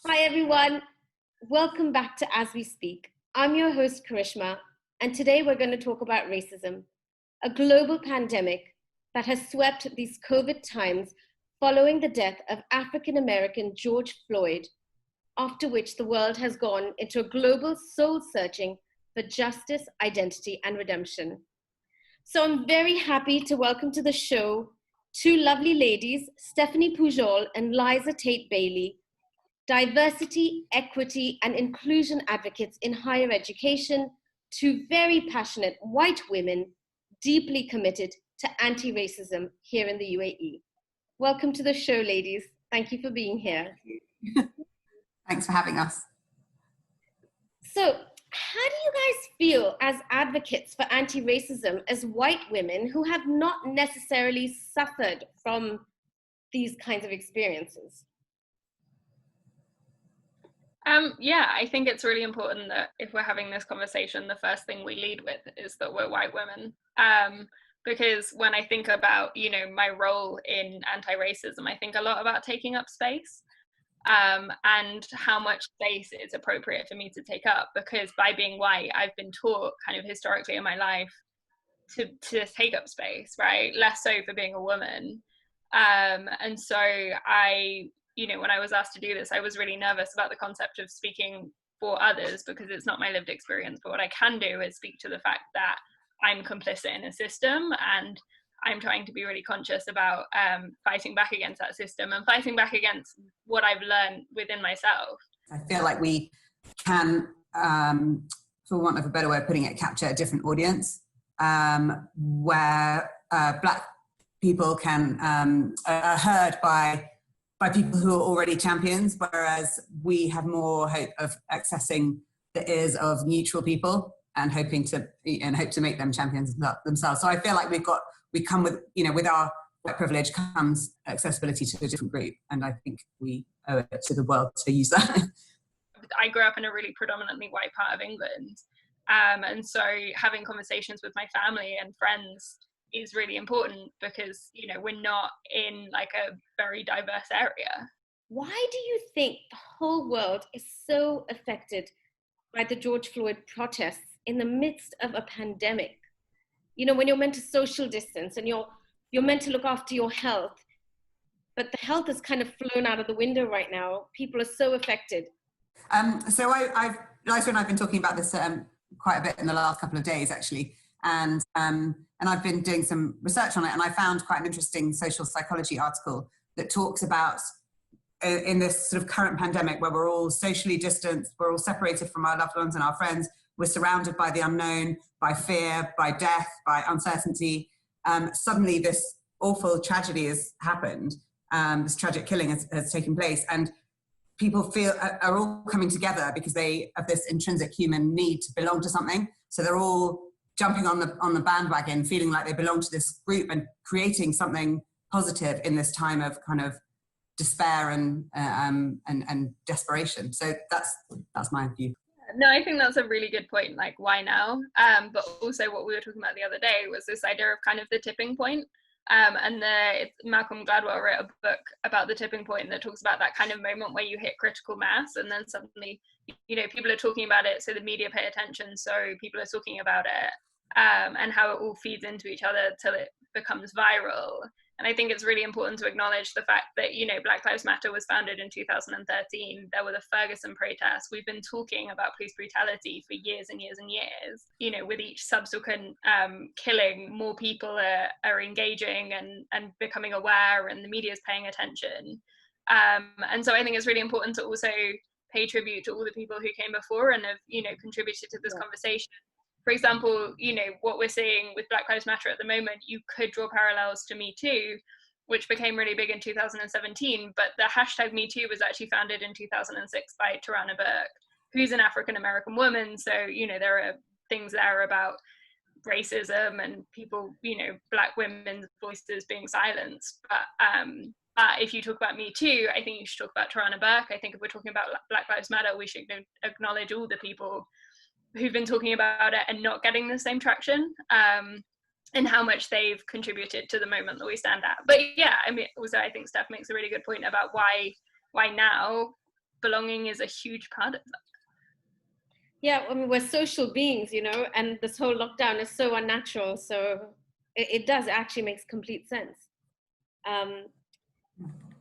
Hi everyone, welcome back to As We Speak. I'm your host Karishma, and today we're going to talk about racism, a global pandemic that has swept these COVID times following the death of African-American George Floyd, after which the world has gone into a global soul-searching for justice, identity, and redemption. So I'm very happy to welcome to the show two lovely ladies, Stephanie Pujol and Liza Tait Bailey, diversity, equity, and inclusion advocates in higher education, two very passionate white women deeply committed to anti-racism here in the UAE. Welcome to the show, ladies. Thank you for being here. Thanks for having us. So, how do you guys feel as advocates for anti-racism as white women who have not necessarily suffered from these kinds of experiences? I think it's really important that if we're having this conversation, the first thing we lead with is that we're white women. Because when I think about, my role in anti-racism, I think a lot about taking up space and how much space is appropriate for me to take up. Because by being white, I've been taught kind of historically in my life to take up space, right? Less so for being a woman. And so when I was asked to do this, I was really nervous about the concept of speaking for others because it's not my lived experience. But what I can do is speak to the fact that I'm complicit in a system, and I'm trying to be really conscious about fighting back against that system and fighting back against what I've learned within myself. I feel like we can, for want of a better way of putting it, capture a different audience where Black people are heard by people who are already champions, whereas we have more hope of accessing the ears of neutral people and hope to make them champions themselves. So I feel like we come with, with our white privilege comes accessibility to a different group, and I think we owe it to the world to use that. I grew up in a really predominantly white part of England, and so having conversations with my family and friends is really important because, we're not in like a very diverse area. Why do you think the whole world is so affected by the George Floyd protests in the midst of a pandemic? When you're meant to social distance and you're meant to look after your health, but the health is kind of flown out of the window right now. People are so affected. So Liza and I've been talking about this quite a bit in the last couple of days, actually. And I've been doing some research on it, and I found quite an interesting social psychology article that talks about in this sort of current pandemic where we're all socially distanced, we're all separated from our loved ones and our friends, we're surrounded by the unknown, by fear, by death, by uncertainty. Suddenly this awful tragedy has happened, this tragic killing has taken place, and people are all coming together because they have this intrinsic human need to belong to something. So they're all jumping on the bandwagon, feeling like they belong to this group and creating something positive in this time of kind of despair and desperation. So that's my view. No, I think that's a really good point. Like, why now? But also what we were talking about the other day was this idea of kind of the tipping point. And Malcolm Gladwell wrote a book about the tipping point that talks about that kind of moment where you hit critical mass, and then suddenly, people are talking about it, so the media pay attention, so people are talking about it, and how it all feeds into each other till it becomes viral. And I think it's really important to acknowledge the fact that, Black Lives Matter was founded in 2013. There were the Ferguson protests. We've been talking about police brutality for years and years and years. With each subsequent killing, more people are engaging and becoming aware, and the media is paying attention. And so I think it's really important to also pay tribute to all the people who came before and have, contributed to this conversation. For example, what we're seeing with Black Lives Matter at the moment, you could draw parallels to Me Too, which became really big in 2017. But the hashtag Me Too was actually founded in 2006 by Tarana Burke, who's an African-American woman. So, there are things there about racism and people, Black women's voices being silenced. But if you talk about Me Too, I think you should talk about Tarana Burke. I think if we're talking about Black Lives Matter, we should acknowledge all the people who've been talking about it and not getting the same traction. and how much they've contributed to the moment that we stand at. But yeah, I mean, also I think Steph makes a really good point about why now belonging is a huge part of that. Yeah, I mean, we're social beings, you know, and this whole lockdown is so unnatural. So it does actually makes complete sense.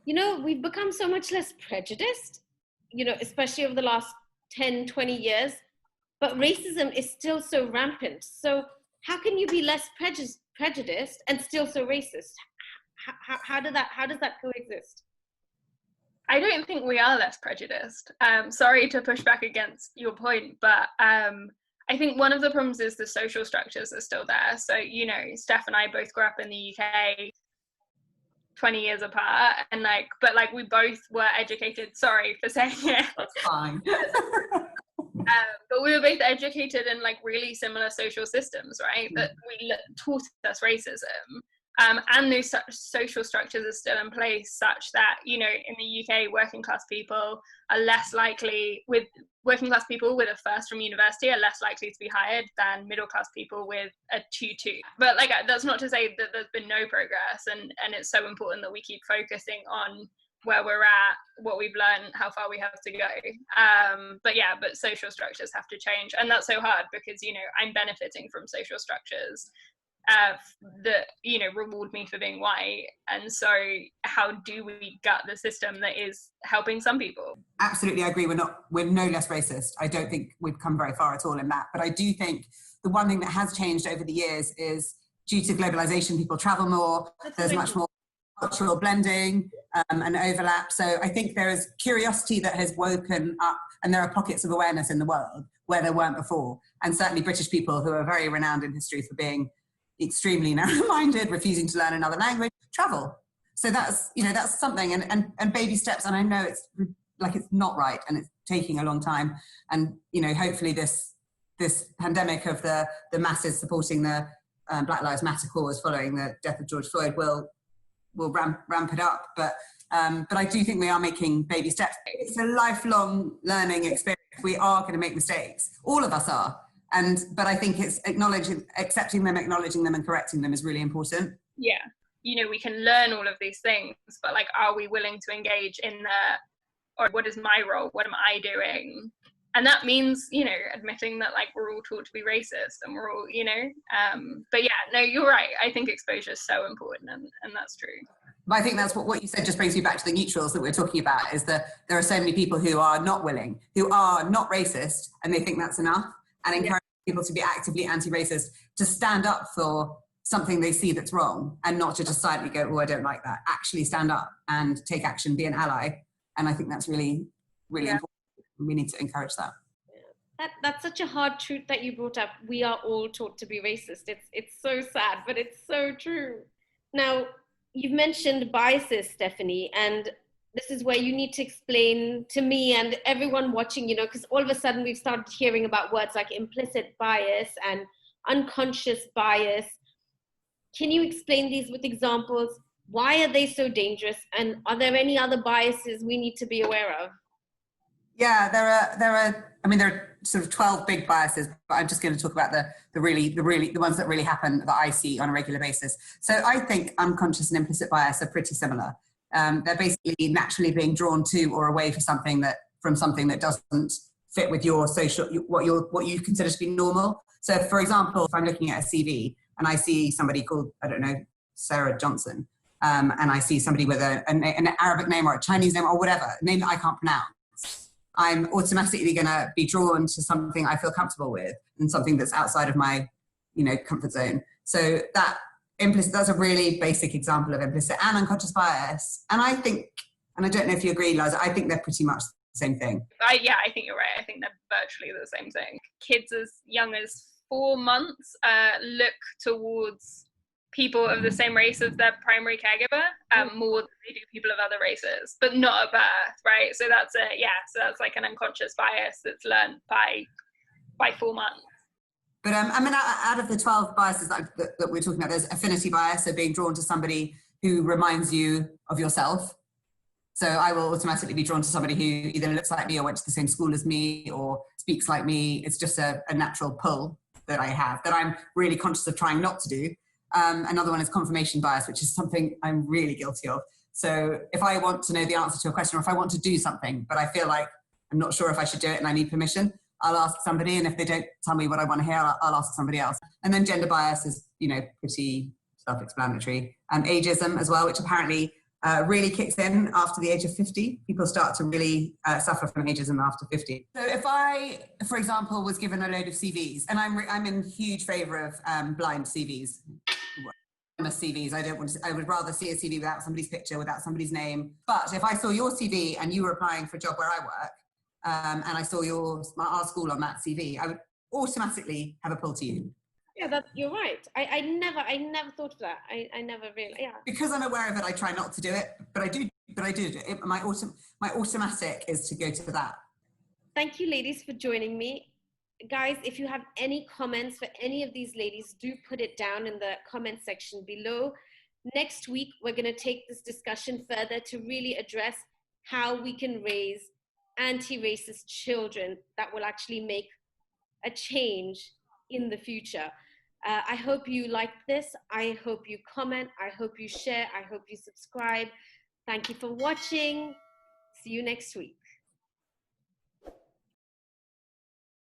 You know, we've become so much less prejudiced, you know, especially over the last 10, 20 years, but racism is still so rampant. So how can you be less prejudiced and still so racist? How does that coexist? I don't think we are less prejudiced. Sorry to push back against your point, but I think one of the problems is the social structures are still there. So, you know, Steph and I both grew up in the UK 20 years apart, and but we both were educated. Sorry for saying it. That's fine. But we were both educated in really similar social systems, right? That taught us racism. And those social structures are still in place such that, you know, in the UK, working class people are less likely with a first from university are less likely to be hired than middle class people with a 2-2. But that's not to say that there's been no progress, and it's so important that we keep focusing on where we're at, what we've learned, how far we have to go. But social structures have to change, and that's so hard because, you know, I'm benefiting from social structures that, you know, reward me for being white. And so how do we gut the system that is helping some people? Absolutely, I agree. We're no less racist. I don't think we've come very far at all in that. But I do think the one thing that has changed over the years is due to globalization, people travel more. There's much more cultural blending and overlap. So I think there is curiosity that has woken up, and there are pockets of awareness in the world where there weren't before. And certainly British people, who are very renowned in history for being extremely narrow-minded, refusing to learn another language, travel. So that's, you know, that's something, and baby steps. And I know it's not right, and it's taking a long time. And, you know, hopefully this pandemic of the masses supporting the Black Lives Matter cause following the death of George Floyd will ramp it up. But I do think we are making baby steps. It's a lifelong learning experience. We are going to make mistakes. All of us are. But I think it's accepting them, acknowledging them, and correcting them is really important. Yeah. You know, we can learn all of these things, but are we willing to engage in or what is my role? What am I doing? And that means, you know, admitting that we're all taught to be racist, and we're all, you know, but yeah, no, you're right. I think exposure is so important, and that's true. But I think that's what you said just brings me back to the neutrals that we're talking about, is that there are so many people who are not willing, who are not racist, and they think that's enough, and encourage people to be actively anti-racist, to stand up for something they see that's wrong, and not to just silently go, oh, I don't like that. Actually stand up and take action, be an ally. And I think that's really, really important. We need to encourage that. That's such a hard truth that you brought up. We are all taught to be racist. It's so sad, but it's so true. Now, you've mentioned biases, Stephanie, and this is where you need to explain to me and everyone watching, you know, because all of a sudden we've started hearing about words like implicit bias and unconscious bias. Can you explain these with examples? Why are they so dangerous? And are there any other biases we need to be aware of? Yeah, there are sort of 12 big biases, but I'm just going to talk about the ones that really happen that I see on a regular basis. So I think unconscious and implicit bias are pretty similar. They're basically naturally being drawn to or away from something that doesn't fit with your social, what you consider to be normal. So, for example, if I'm looking at a CV and I see somebody called, I don't know, Sarah Johnson, and I see somebody with an Arabic name or a Chinese name or whatever, a name that I can't pronounce, I'm automatically going to be drawn to something I feel comfortable with and something that's outside of my, you know, comfort zone. So that's a really basic example of implicit and unconscious bias. And I think, and I don't know if you agree, Liza, I think they're pretty much the same thing. Yeah, I think you're right. I think they're virtually the same thing. Kids as young as 4 months look towards people of the same race as their primary caregiver more than they do people of other races, but not at birth, right? So that's so that's like an unconscious bias that's learned by 4 months. But I mean, out of the 12 biases that we're talking about, there's affinity bias, so being drawn to somebody who reminds you of yourself. So I will automatically be drawn to somebody who either looks like me or went to the same school as me or speaks like me. It's just a natural pull that I have that I'm really conscious of trying not to do. Another one is confirmation bias, which is something I'm really guilty of. So if I want to know the answer to a question, or if I want to do something, but I feel like I'm not sure if I should do it and I need permission, I'll ask somebody. And if they don't tell me what I want to hear, I'll ask somebody else. And then gender bias is, pretty self-explanatory. Ageism as well, which apparently really kicks in after the age of 50. People start to really suffer from ageism after 50. So if I, for example, was given a load of CVs, and I'm in huge favour of blind CVs, CVs. I would rather see a CV without somebody's picture, without somebody's name. But if I saw your CV and you were applying for a job where I work, and I saw our school on that CV, I would automatically have a pull to you. Yeah, you're right. I never thought of that. I never really, yeah. Because I'm aware of it, I try not to do it, but I do it. My automatic is to go to that. Thank you, ladies, for joining me. Guys, if you have any comments for any of these ladies, do put it down in the comment section below. Next week, we're going to take this discussion further to really address how we can raise anti-racist children that will actually make a change in the future. I hope you liked this. I hope you comment. I hope you share. I hope you subscribe. Thank you for watching. See you next week.